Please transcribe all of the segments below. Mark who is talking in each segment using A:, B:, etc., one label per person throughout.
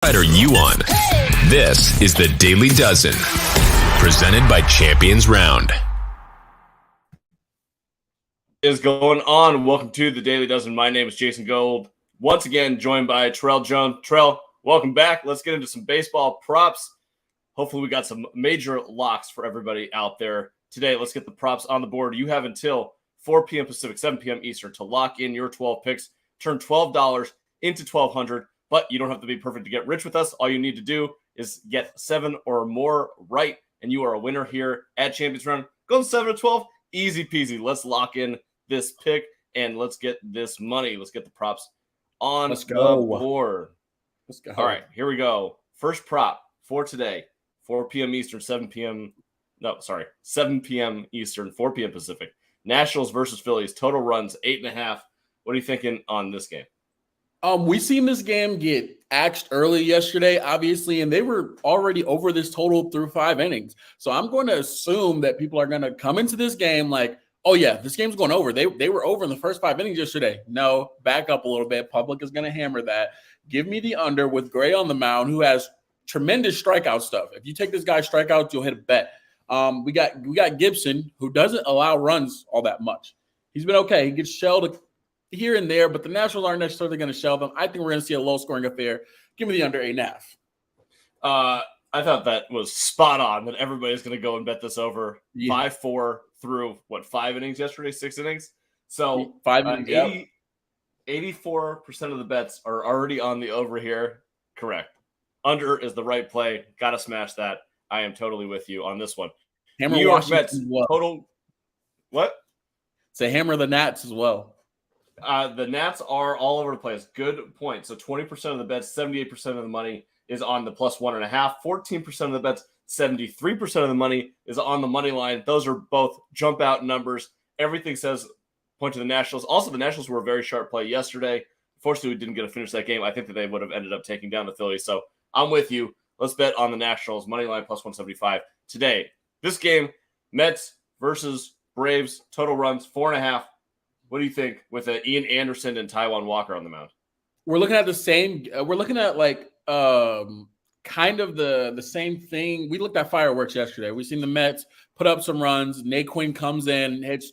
A: side are you on? This is the Daily Dozen, presented by Champions Round.
B: Is going on? Welcome to the Daily Dozen. My name is Jason Gold. Once again, joined by Trell Jones. Trell, welcome back. Let's get into some baseball props. Hopefully, we got some major locks for everybody out there today. Let's get the props on the board. You have until 4 p.m. Pacific, 7 p.m. Eastern to lock in your 12 picks. Turn $12 into $1,200, but you don't have to be perfect to get rich with us. All you need to do is get 7 or more right, and you are a winner here at Champions Round. Go 7 to 12, easy peasy. Let's lock in this pick, and let's get this money. Let's get the props on the board.
C: Let's go.
B: All right, here we go. First prop for today, 4 p.m. Eastern, 7 p.m. Eastern, 4 p.m. Pacific. Nationals versus Phillies, total runs 8.5. What are you thinking on this game?
C: We seen this game get axed early yesterday, obviously, and they were already over this total through 5 innings. So I'm going to assume that people are going to come into this game like, oh, yeah, this game's going over. They were over in the first 5 innings yesterday. No, back up a little bit. Public is going to hammer that. Give me the under with Gray on the mound, who has tremendous strikeout stuff. If you take this guy's strikeouts, you'll hit a bet. We got Gibson, who doesn't allow runs all that much. He's been okay. He gets shelled here and there, but the Nationals aren't necessarily going to shell them. I think we're going to see a low-scoring affair. Give me the under 8.5.
B: I thought that was spot on, that everybody's going to go and bet this over 5-4 through, 5 innings yesterday, 6 innings? So
C: 5 innings,
B: 84% of the bets are already on the over here. Correct. Under is the right play. Got to smash that. I am totally with you on this one.
C: Hammer
B: New York
C: Washington
B: Mets,
C: well.
B: total – what?
C: Say hammer the Nats as well.
B: The Nats are all over the place. Good point. So 20% of the bets, 78% of the money is on the plus 1.5. 14% of the bets, 73% of the money is on the money line. Those are both jump out numbers. Everything says point to the Nationals. Also, the Nationals were a very sharp play yesterday. Fortunately, we didn't get to finish that game. I think that they would have ended up taking down the Phillies. So I'm with you. Let's bet on the Nationals. Money line plus 175 today. This game, Mets versus Braves, total runs 4.5. What do you think with Ian Anderson and Taijuan Walker on the mound?
C: We're looking at the same. We're looking at kind of the same thing. We looked at fireworks yesterday. We've seen the Mets put up some runs. Nate Quinn comes in, hits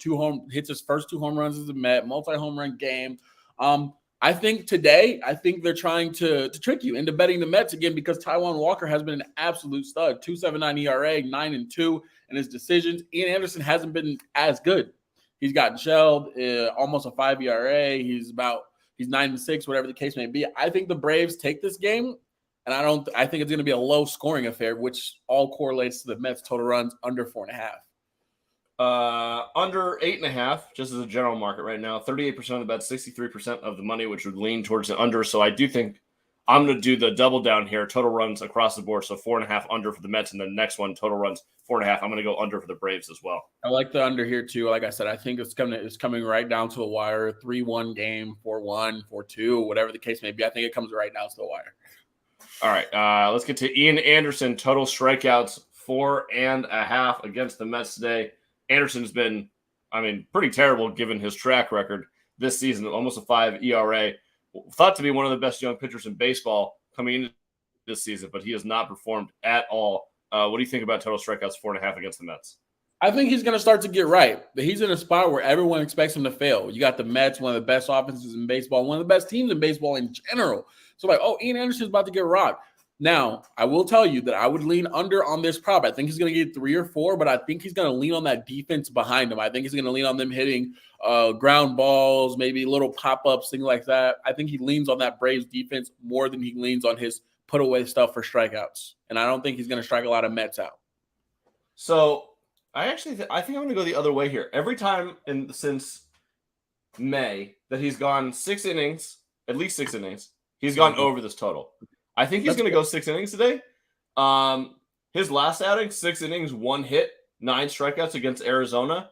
C: his first 2 home runs as a Met, multi-home run game. I think they're trying to trick you into betting the Mets again because Taijuan Walker has been an absolute stud. 2.79 ERA, 9-2 in his decisions. Ian Anderson hasn't been as good. He's gotten shelled, almost a 5 ERA. He's 9-6, whatever the case may be. I think the Braves take this game, and I think it's going to be a low scoring affair, which all correlates to the Mets total runs under 4.5.
B: Under 8.5, just as a general market right now. 38% of the bets, 63% of the money, which would lean towards the under. So I do think I'm going to do the double down here. Total runs across the board. So 4.5 under for the Mets, and the next one, total runs 4.5. I'm going to go under for the Braves as well.
C: I like the under here too. Like I said, I think it's coming right down to a wire. 3-1 game, 4-1, 4-2, whatever the case may be. I think it comes right down to the wire.
B: All right, let's get to Ian Anderson. Total strikeouts 4.5 against the Mets today. Anderson has been, pretty terrible given his track record this season. Almost a 5 ERA. Thought to be one of the best young pitchers in baseball coming into this season, but he has not performed at all. What do you think about total strikeouts 4.5 against the Mets?
C: I think he's going to start to get right. He's in a spot where everyone expects him to fail. You got the Mets, one of the best offenses in baseball, one of the best teams in baseball in general. So Ian Anderson's about to get rocked. Now, I will tell you that I would lean under on this prop. I think he's going to get 3 or 4, but I think he's going to lean on that defense behind him. I think he's going to lean on them hitting ground balls, maybe little pop-ups, things like that. I think he leans on that Braves defense more than he leans on his put-away stuff for strikeouts. And I don't think he's going to strike a lot of Mets out.
B: So I think I'm going to go the other way here. Every time since May that he's gone 6 innings, at least 6 innings, he's gone over this total. I think he's going to go 6 innings today. His last outing, 6 innings, 1 hit, 9 strikeouts against Arizona.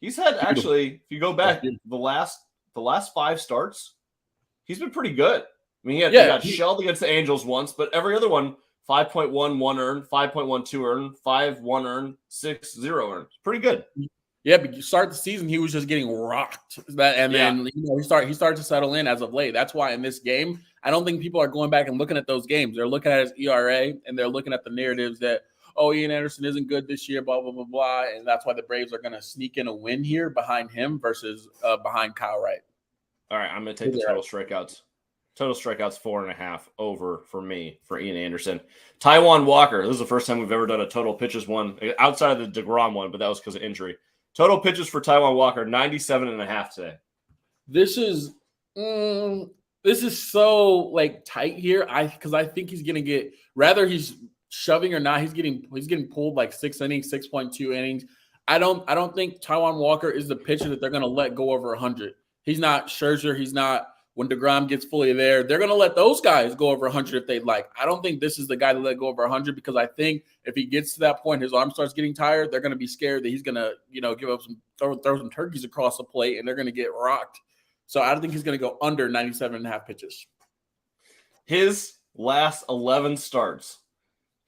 B: He's had actually, if you go back, the last 5 starts, he's been pretty good. He got shelled against the Angels once, but every other one, 5.1 1 earned, 5.12 earned, 5 1 earned, 6 0 earned. Pretty good.
C: Yeah, but you start the season, he was just getting rocked. Then he started to settle in as of late. That's why in this game, I don't think people are going back and looking at those games. They're looking at his ERA and they're looking at the narratives that, oh, Ian Anderson isn't good this year, blah, blah, blah, blah. And that's why the Braves are going to sneak in a win here behind him versus behind Kyle Wright.
B: All right, I'm going to take the total strikeouts. Total strikeouts 4.5 over for me for Ian Anderson. Taijuan Walker. This is the first time we've ever done a total pitches one outside of the DeGrom one, but that was because of injury. Total pitches for Taijuan Walker 97.5 today.
C: This is so like tight here. Because I think he's gonna get, rather he's shoving or not, he's getting pulled like 6 innings, 6.2 innings. I don't think Taijuan Walker is the pitcher that they're gonna let go over 100. He's not Scherzer. He's not when DeGrom gets fully there. They're gonna let those guys go over 100 if they'd like. I don't think this is the guy to let go over 100 because I think if he gets to that point, his arm starts getting tired. They're gonna be scared that he's gonna give up throw some turkeys across the plate and they're gonna get rocked. So I don't think he's going to go under 97.5 pitches.
B: His last 11 starts,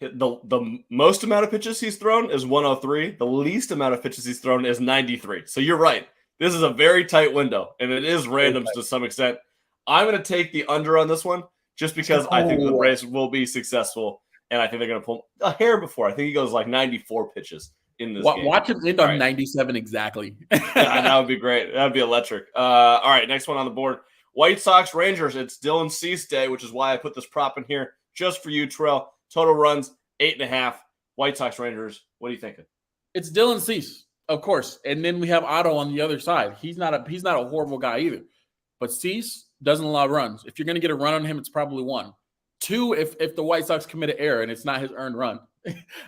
B: the most amount of pitches he's thrown is 103. The least amount of pitches he's thrown is 93. So you're right. This is a very tight window, and it is random to some extent. I'm going to take the under on this one just because I think the Braves will be successful, and I think they're going to pull a hair before. I think he goes like 94 pitches. In this game.
C: Watch him end on 97 exactly.
B: Yeah, that would be great. That would be electric. All right, next one on the board. White Sox Rangers. It's Dylan Cease Day, which is why I put this prop in here just for you, Terrell. Total runs 8.5. White Sox Rangers. What are you thinking?
C: It's Dylan Cease, of course. And then we have Otto on the other side. He's not a horrible guy either. But Cease doesn't allow runs. If you're going to get a run on him, it's probably 1. 2, if the White Sox commit an error and it's not his earned run.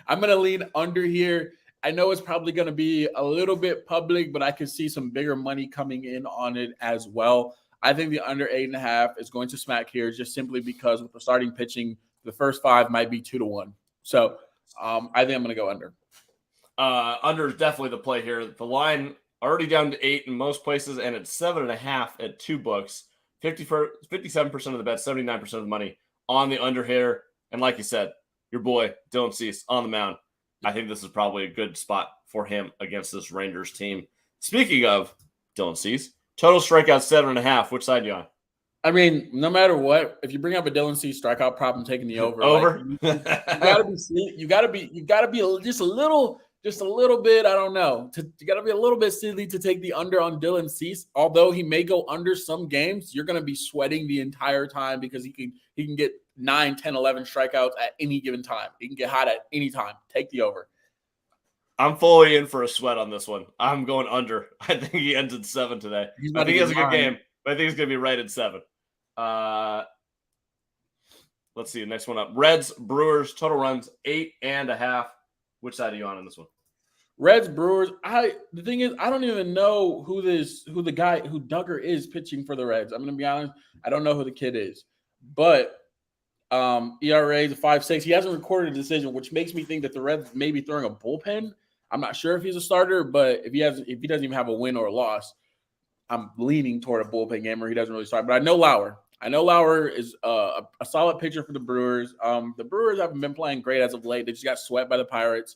C: I'm going to lean under here. I know it's probably going to be a little bit public, but I can see some bigger money coming in on it as well. I think the under 8.5 is going to smack here just simply because with the starting pitching, the first 5 might be 2-1. So I think I'm going to go under.
B: Under is definitely the play here. The line already down to 8 in most places, and it's 7.5 at 2 books. 57% of the bet, 79% of the money on the under here. And like you said, your boy Dylan Cease on the mound. I think this is probably a good spot for him against this Rangers team. Speaking of Dylan Cease, total strikeouts 7.5. Which side you on?
C: I mean, no matter what, if you bring up a Dylan Cease strikeout prop, I'm taking the over.
B: Over.
C: Like, you gotta be just a little bit. I don't know. You gotta be a little bit silly to take the under on Dylan Cease. Although he may go under some games, you're gonna be sweating the entire time because he can get 9, 10, 11 strikeouts at any given time. He can get hot at any time. Take the over.
B: I'm fully in for a sweat on this one. I'm going under. I think he ends at 7 today. I think he has a good game, but I think he's going to be right at 7. Let's see. Next one up. Reds, Brewers, total runs 8.5. Which side are you on this one?
C: Reds, Brewers. The thing is, I don't even know who Duggar is pitching for the Reds. I'm going to be honest. I don't know who the kid is, but ERA is a 5.6. He hasn't recorded a decision, which makes me think that the Reds may be throwing a bullpen. I'm not sure if he's a starter, but if he doesn't even have a win or a loss, I'm leaning toward a bullpen game where he doesn't really start. But I know Lauer is a solid pitcher for the Brewers. The Brewers haven't been playing great as of late. They just got swept by the Pirates.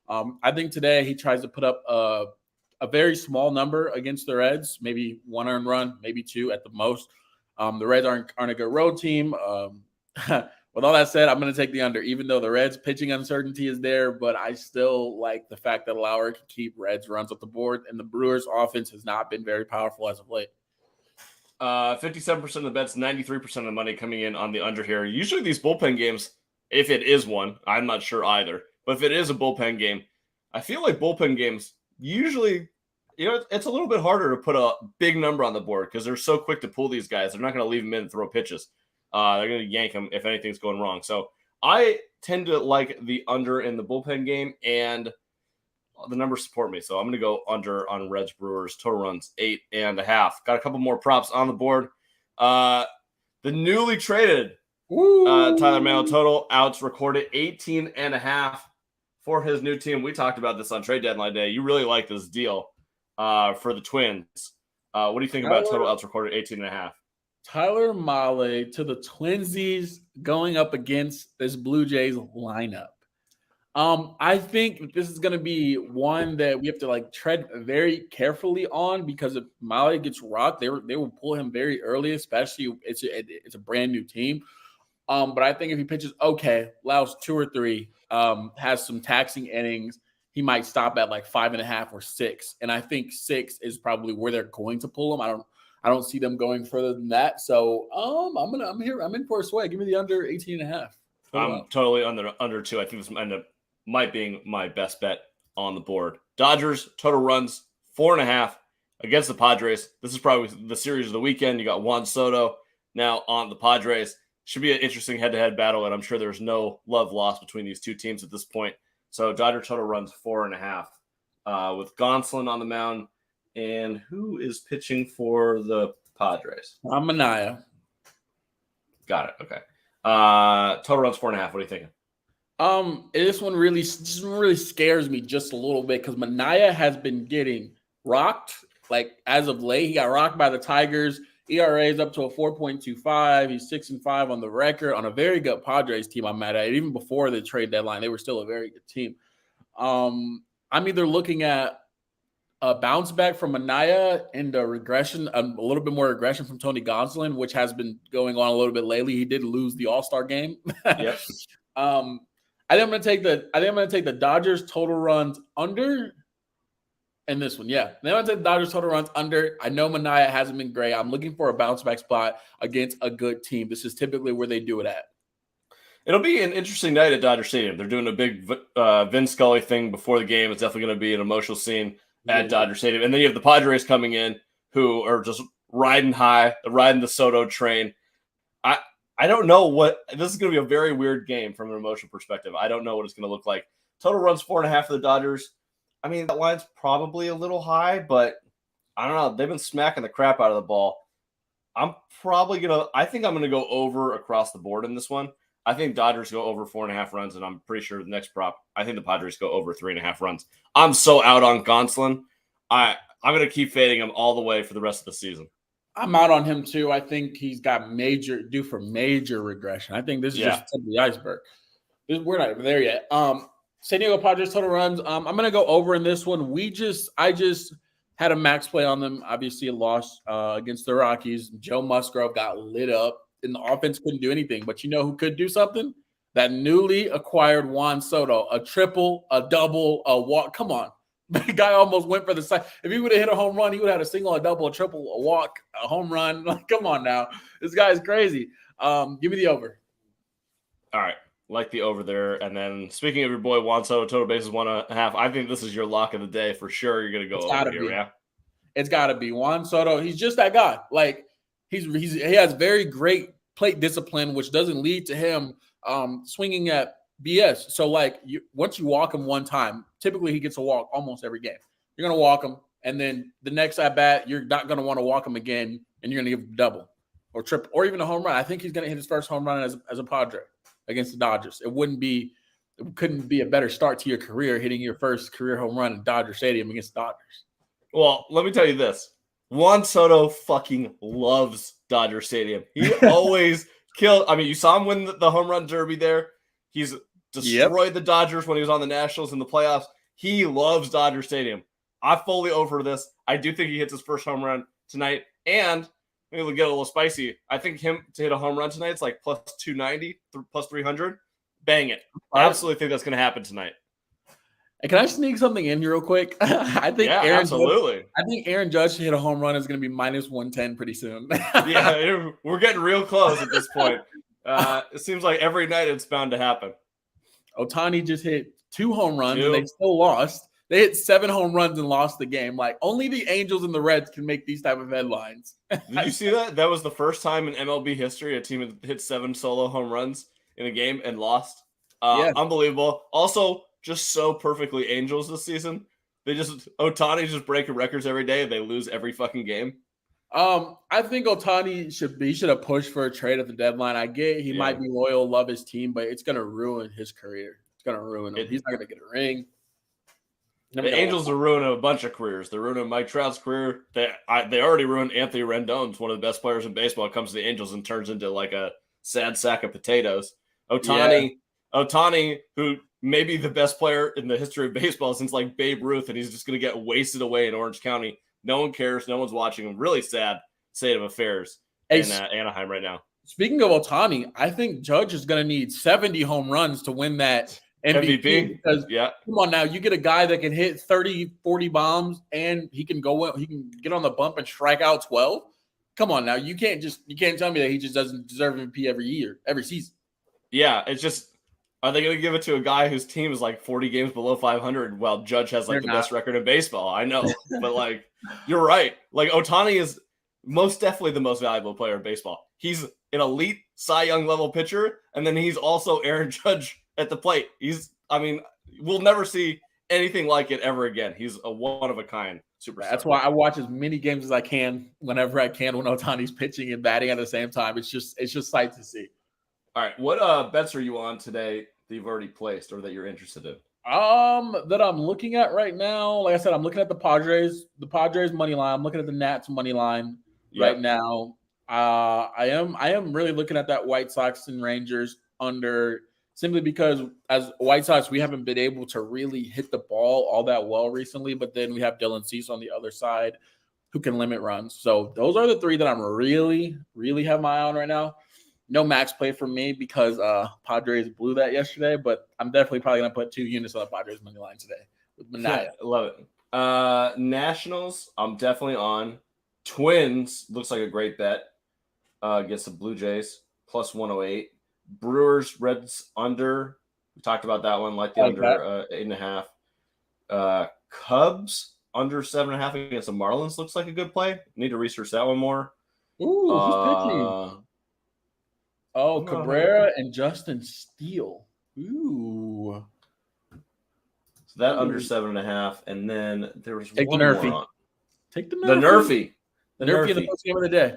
C: I think today he tries to put up a very small number against the Reds, maybe 1 earned run, maybe 2 at the most. The Reds aren't a good road team. With all that said, I'm going to take the under, even though the Reds pitching uncertainty is there, but I still like the fact that Lauer can keep Reds runs off the board, and the Brewers offense has not been very powerful as of late.
B: 57% of the bets, 93% of the money coming in on the under here. Usually these bullpen games, if it is one, I'm not sure either, but if it is a bullpen game, I feel like bullpen games usually, it's a little bit harder to put a big number on the board because they're so quick to pull these guys. They're not going to leave them in and throw pitches. They're going to yank them if anything's going wrong. So I tend to like the under in the bullpen game, and the numbers support me. So I'm going to go under on Reds Brewers. Total runs 8.5. Got a couple more props on the board. The newly traded Tyler Mahle, total outs recorded 18.5 for his new team. We talked about this on trade deadline day. You really like this deal for the Twins. What do you think about total outs recorded 18.5?
C: Tyler Mahle to the Twinsies going up against this Blue Jays lineup. I think this is going to be one that we have to tread very carefully on because if Miley gets rocked, they will pull him very early, especially it's a brand new team. But I think if he pitches okay, allows 2 or 3, has some taxing innings, he might stop at 5.5 or 6. And I think 6 is probably where they're going to pull him. I don't see them going further than that. So I'm here. I'm in for a sway. Give me the under 18.5.
B: I'm totally under 2. I think this might be my best bet on the board. Dodgers total runs 4.5 against the Padres. This is probably the series of the weekend. You got Juan Soto now on the Padres. Should be an interesting head-to-head battle, and I'm sure there's no love lost between these two teams at this point. So Dodger total runs 4.5 with Gonsolin on the mound. And who is pitching for the Padres?
C: Manaya.
B: Got it. Okay. Total runs 4.5. What are you thinking?
C: This one really scares me just a little bit because Manaya has been getting rocked. As of late, he got rocked by the Tigers. ERA is up to a 4.25. He's 6-5 on the record on a very good Padres team. I'm mad at it. Even before the trade deadline, they were still a very good team. I'm either looking at a bounce back from Manaya and a regression, a little bit more regression from Tony Gonsolin, which has been going on a little bit lately. He did lose the All-Star game.
B: Yep.
C: I think I'm going to take the Dodgers total runs under in this one. Yeah. I'm going to take the Dodgers total runs under. I know Manaya hasn't been great. I'm looking for a bounce back spot against a good team. This is typically where they do it at.
B: It'll be an interesting night at Dodger Stadium. They're doing a big Vin Scully thing before the game. It's definitely going to be an emotional scene at Dodger Stadium. And then you have the Padres coming in who are just riding the Soto train. I don't know this is going to be a very weird game from an emotional perspective. I don't know what it's going to look like. Total runs 4.5 for the Dodgers. I mean, that line's probably a little high, but I don't know. They've been smacking the crap out of the ball. I think I'm going to go over across the board in this one. I think Dodgers go over 4.5 runs, and I'm pretty sure the next prop, I think the Padres go over 3.5 runs. I'm so out on Gonsolin. I'm going to keep fading him all the way for the rest of the season.
C: I'm out on him too. I think he's got due for major regression. I think this is just tip of the iceberg. We're not even there yet. San Diego Padres total runs. I'm going to go over in this one. I just had a max play on them. Obviously, a loss against the Rockies. Joe Musgrove got lit up, and the offense couldn't do anything. But you know who could do something? That newly acquired Juan Soto. A triple, a double, a walk. Come on. The guy almost went for the side. If he would have hit a home run, he would have had a single, a double, a triple, a walk, a home run. Come on now. This guy's crazy. Give me the over.
B: All right. Like the over there. And then speaking of your boy Juan Soto, total bases 1.5. I think this is your lock of the day for sure. You're going to go over here, yeah?
C: It's got to be. Juan Soto, he's just that guy. He has very great plate discipline, which doesn't lead to him swinging at BS. So, once you walk him one time, typically he gets a walk almost every game. You're going to walk him, and then the next at bat, you're not going to want to walk him again, and you're going to give him a double or triple or even a home run. I think he's going to hit his first home run as a Padre against the Dodgers. It couldn't be a better start to your career hitting your first career home run in Dodger Stadium against the Dodgers.
B: Well, let me tell you this. Juan Soto fucking loves Dodger Stadium. He always killed. I mean, you saw him win the home run derby there. He's destroyed the Dodgers when he was on the Nationals in the playoffs. He loves Dodger Stadium. I fully over this. I do think he hits his first home run tonight. And maybe we'll get a little spicy. I think him to hit a home run tonight, it's like plus 290, plus 300. Bang it. I absolutely think that's going to happen tonight.
C: And can I sneak something in here real quick? I think Aaron Judge to hit a home run is going to be minus 110 pretty soon.
B: Yeah, we're getting real close at this point. It seems like every night it's bound to happen.
C: Ohtani just hit 2 home runs and they still lost. They hit 7 home runs and lost the game. Only the Angels and the Reds can make these type of headlines.
B: Did you see that? That was the first time in MLB history a team had hit 7 solo home runs in a game and lost. Unbelievable. Also, just so perfectly Angels this season. Ohtani just breaking records every day and they lose every fucking game.
C: I think Ohtani should have pushed for a trade at the deadline. I get he might be loyal, love his team, but it's going to ruin his career. It's going to ruin him. He's not going to get a ring.
B: The Angels are ruining a bunch of careers. They're ruining Mike Trout's career. They already ruined Anthony Rendon's one of the best players in baseball. Comes to the Angels and turns into like a sad sack of potatoes. Ohtani, who maybe the best player in the history of baseball since like Babe Ruth, and he's just going to get wasted away in Orange County. No one cares. No one's watching him. Really sad state of affairs in Anaheim right now.
C: Speaking of Ohtani, I think Judge is going to need 70 home runs to win that MVP. Because come on now, you get a guy that can hit 30, 40 bombs, and he can get on the bump and strike out 12. Come on now, you can't tell me that he just doesn't deserve MVP every season.
B: Yeah, it's just, are they going to give it to a guy whose team is like 40 games below 500 while Judge has like best record in baseball? I know, but like you're right. Like Ohtani is most definitely the most valuable player in baseball. He's an elite Cy Young level pitcher, and then he's also Aaron Judge at the plate. We'll never see anything like it ever again. He's a one of a kind superstar.
C: That's why I watch as many games as I can whenever I can when Ohtani's pitching and batting at the same time. It's just sight to see.
B: All right, what bets are you on today that you've already placed or that you're interested in?
C: That I'm looking at right now. Like I said, I'm looking at the Padres money line. I'm looking at the Nats money line right now. I am really looking at that White Sox and Rangers under, simply because as White Sox, we haven't been able to really hit the ball all that well recently, but then we have Dylan Cease on the other side who can limit runs. So those are the three that I'm really, really have my eye on right now. No max play for me because Padres blew that yesterday, but I'm definitely probably going to put 2 units on the Padres money line today with Manaya.
B: I love it. Nationals, I'm definitely on. Twins looks like a great bet against the Blue Jays, plus 108. Brewers, Reds under. We talked about that one, like the under 8.5. Cubs under 7.5 against the Marlins looks like a good play. Need to research that one more.
C: Ooh, who's pitching? Cabrera and Justin Steele. Ooh.
B: So that under 7.5, and then there was
C: Take
B: one
C: the Nerfy.
B: more on.
C: Take the Nerfy.
B: The Nerfy.
C: The Nerfy in the first game of the day.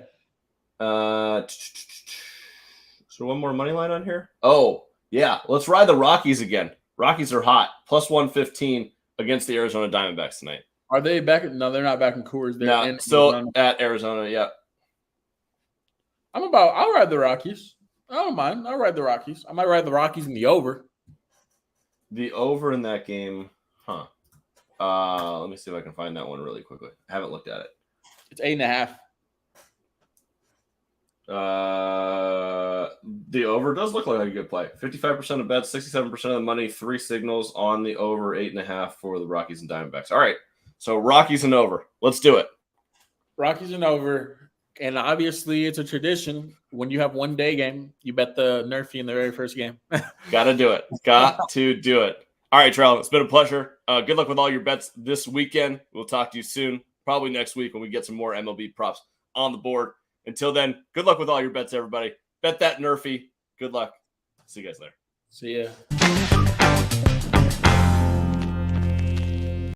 B: So one more money line on here. Oh, yeah. Let's ride the Rockies again. Rockies are hot. Plus 115 against the Arizona Diamondbacks tonight.
C: Are they back? No, they're not back in Coors. They're
B: still
C: Arizona.
B: At Arizona, yeah.
C: I'll ride the Rockies. I don't mind. I'll ride the Rockies. I might ride the Rockies in the over.
B: The over in that game, huh? Let me see if I can find that one really quickly. I haven't looked at it.
C: It's 8.5.
B: The over does look like a good play. 55% of bets, 67% of the money, 3 signals on the over 8.5 for the Rockies and Diamondbacks. All right. So Rockies and over. Let's do it.
C: Rockies and over. And obviously it's a tradition. When you have one day game, you bet the Nerfy in the very first game.
B: Got to do it. Got to do it. All right, Trell, it's been a pleasure. Good luck with all your bets this weekend. We'll talk to you soon, probably next week when we get some more MLB props on the board. Until then, good luck with all your bets, everybody. Bet that Nerfy. Good luck. See you guys later.
C: See ya.